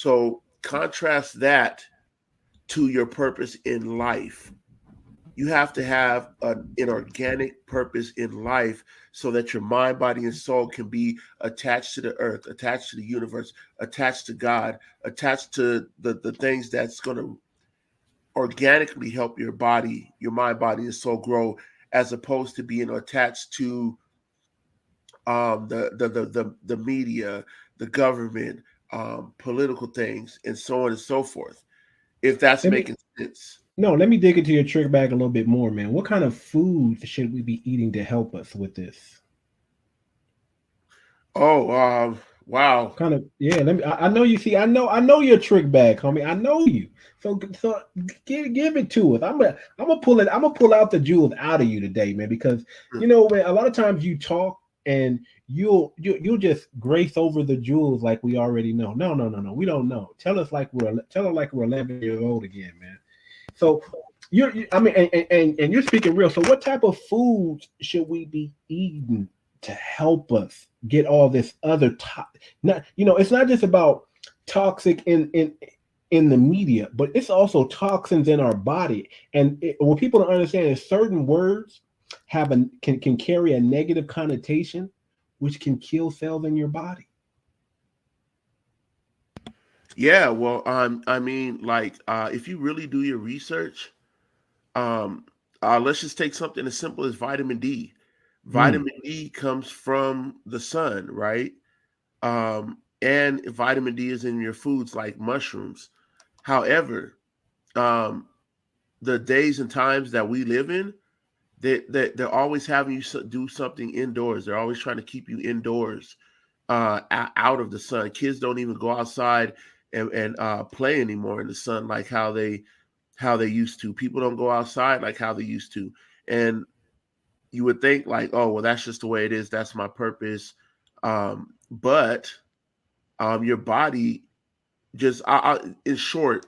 So contrast that to your purpose in life. You have to have an organic purpose in life so that your mind, body, and soul can be attached to the earth, attached to the universe, attached to God, attached to the things that's going to organically help your body, your mind, body, and soul grow, as opposed to being attached to the media, the government, political things, and so on and so forth. If that's Let me making sense. no, let me dig into your trick bag a little bit more, man. What kind of foods should we be eating to help us with this? Oh, wow. Kind of, yeah. Let me. I know you see. I know your trick bag, homie. I know you. So give it to us. I'm gonna pull it. I'm gonna pull out the jewels out of you today, man. Because man, a lot of times you talk and you'll just grace over the jewels like we already know. No, no, no, no. We don't know. Tell it like we're 11 years old again, man. So I mean, and you're speaking real. So what type of foods should we be eating to help us get all this other not it's not just about toxic in the media, but it's also toxins in our body. And what people don't understand is certain words can carry a negative connotation, which can kill cells in your body. Yeah, well, I mean, like, if you really do your research, um, let's just take something as simple as vitamin D. Mm. Vitamin D comes from the sun, right? And vitamin D is in your foods like mushrooms. However, um, the days and times that we live in, they're always having you do something indoors. They're always trying to keep you indoors, out of the sun. Kids don't even go outside and play anymore in the sun like how they used to. People don't go outside like how they used to. And you would think like, oh, well, that's just the way it is. That's my purpose. But your body just, in short,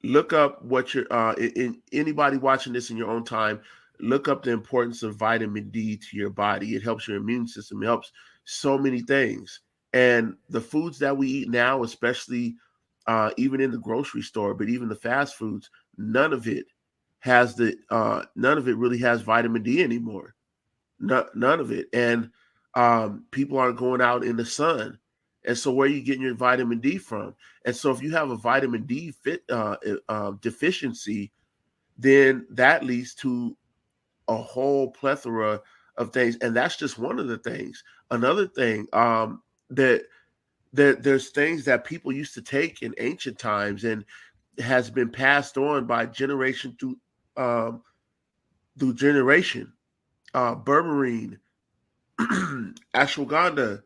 look up what you're, in anybody watching this in your own time, look up the importance of vitamin D to your body. It helps your immune system. It helps so many things. And the foods that we eat now, especially even in the grocery store, but even the fast foods, none of it none of it really has vitamin D anymore. None of it. And people aren't going out in the sun. And so where are you getting your vitamin D from? And so if you have a vitamin D deficiency, then that leads to a whole plethora of things. And that's just one of the things. Another thing, that there's things that people used to take in ancient times and has been passed on by generation through generation. Berberine, ashwagandha,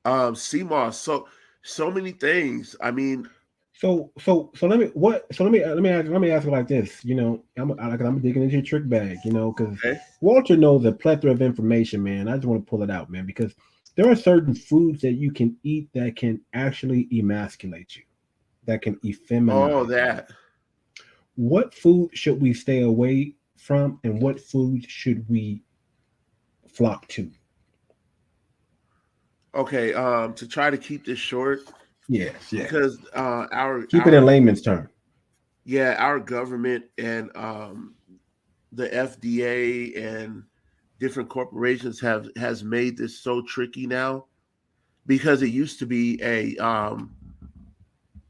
CMOS, so many things. I mean, So let me ask you like this. I'm digging into your trick bag. Because okay. Walter knows a plethora of information, man. I just want to pull it out, man, because there are certain foods that you can eat that can actually emasculate you, that can Oh, effeminize you. that. What food should we stay away from, and what food should we flock to? Okay. To try to keep this short, Yes, yes. because our Keep it in our layman's term. yeah, our government and the FDA and different corporations has made this so tricky now, because it used to be a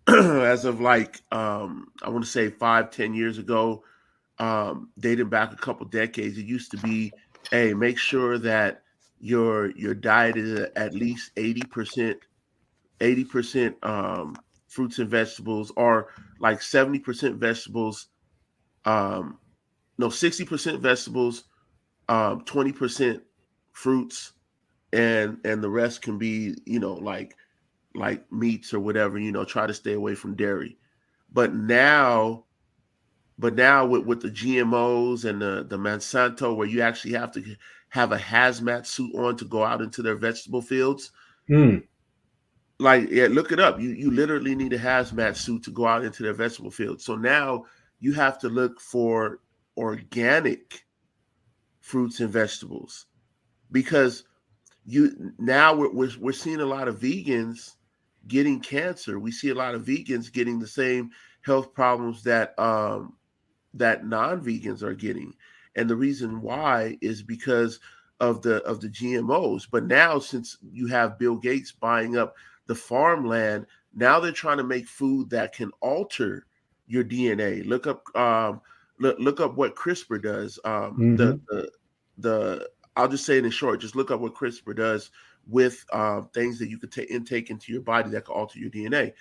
as of like, I want to say 5-10 years ago, dating back a couple decades, it used to be, hey, make sure that your diet is at least 80% fruits and vegetables, or like 70% vegetables, um, no, 60% vegetables, 20% fruits, and the rest can be, like meats or whatever. Try to stay away from dairy. But now, with the GMOs and the Monsanto, where you actually have to have a hazmat suit on to go out into their vegetable fields. Mm. Like, yeah, look it up. You literally need a hazmat suit to go out into their vegetable fields. So now you have to look for organic fruits and vegetables, because you now we're seeing a lot of vegans getting cancer. We see a lot of vegans getting the same health problems that that non-vegans are getting. And the reason why is because of the GMOs. But now, since you have Bill Gates buying up the farmland, now they're trying to make food that can alter your DNA. Look up what CRISPR does. The I'll just say it in short. Just look up what CRISPR does with things that you could intake into your body that can alter your DNA.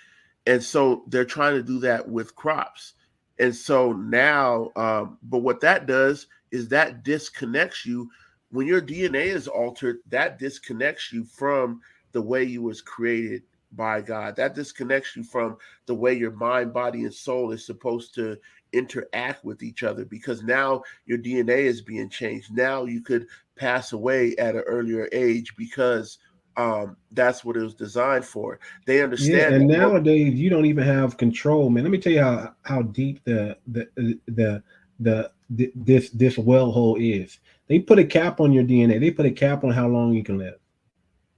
And so they're trying to do that with crops. And so now, but what that does is that disconnects you. When your DNA is altered, that disconnects you from the way you was created by God. That disconnects you from the way your mind, body, and soul is supposed to interact with each other, because now your DNA is being changed. Now you could pass away at an earlier age because that's what it was designed for. They understand. Yeah, and nowadays you don't even have control, man. Let me tell you how deep this well hole is. They put a cap on your DNA. They put a cap on how long you can live.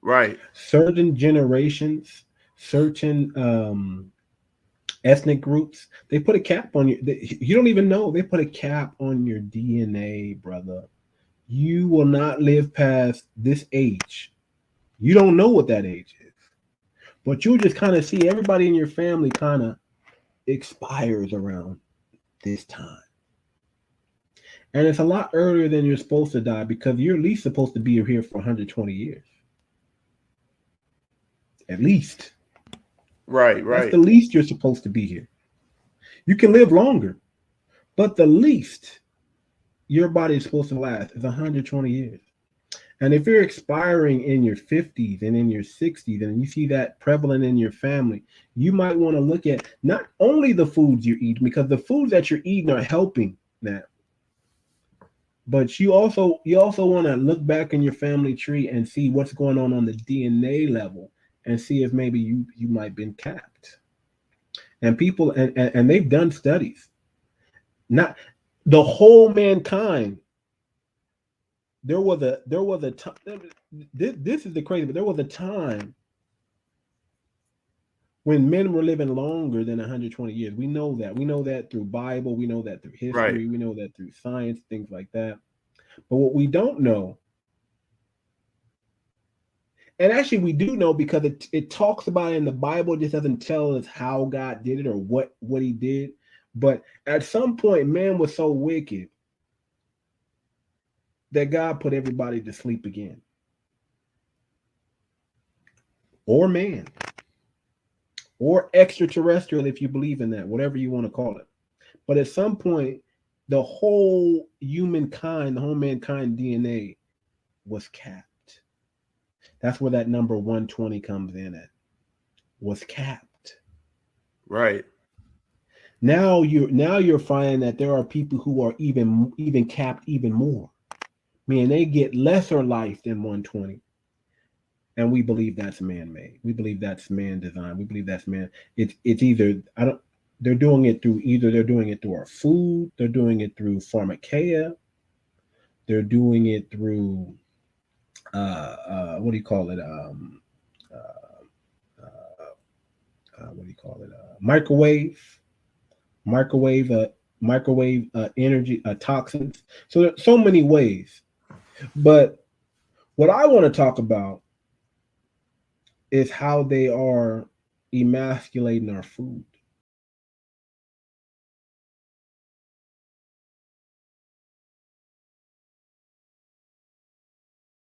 Right. Certain generations, certain ethnic groups, they put a cap on you. You don't even know. They put a cap on your DNA, brother. You will not live past this age. You don't know what that age is, but you'll just kind of see everybody in your family kind of expires around this time. And it's a lot earlier than you're supposed to die, because you're at least supposed to be here for 120 years. At least. Right. That's the least you're supposed to be here. You can live longer, but the least your body is supposed to last is 120 years. And if you're expiring in your 50s and in your 60s, and you see that prevalent in your family, you might want to look at not only the foods you're eating, because the foods that you're eating are helping that, but you also want to look back in your family tree and see what's going on the DNA level, and see if maybe you might have been capped. And people, and they've done studies, not the whole mankind. There was a time. This is the crazy, but there was a time when men were living longer than 120 years. We know that. We know that through Bible. We know that through history. Right. We know that through science, things like that. But what we don't know, and actually we do know, because it talks about it in the Bible, it just doesn't tell us how God did it or what he did. But at some point, man was so wicked that God put everybody to sleep again. Or man. Or extraterrestrial, if you believe in that, whatever you want to call it. But at some point, the whole humankind, the whole mankind DNA was capped. That's where that number 120 comes in at. Was capped. Right. Now you're finding that there are people who are even capped even more. Man, they get lesser life than 120. And we believe that's man-made. We believe that's man-designed. We believe that's man. It's either they're doing it through our food, they're doing it through pharmakeia, they're doing it through what do you call it? Microwave energy toxins. So there's so many ways. But what I want to talk about is how they are emasculating our food.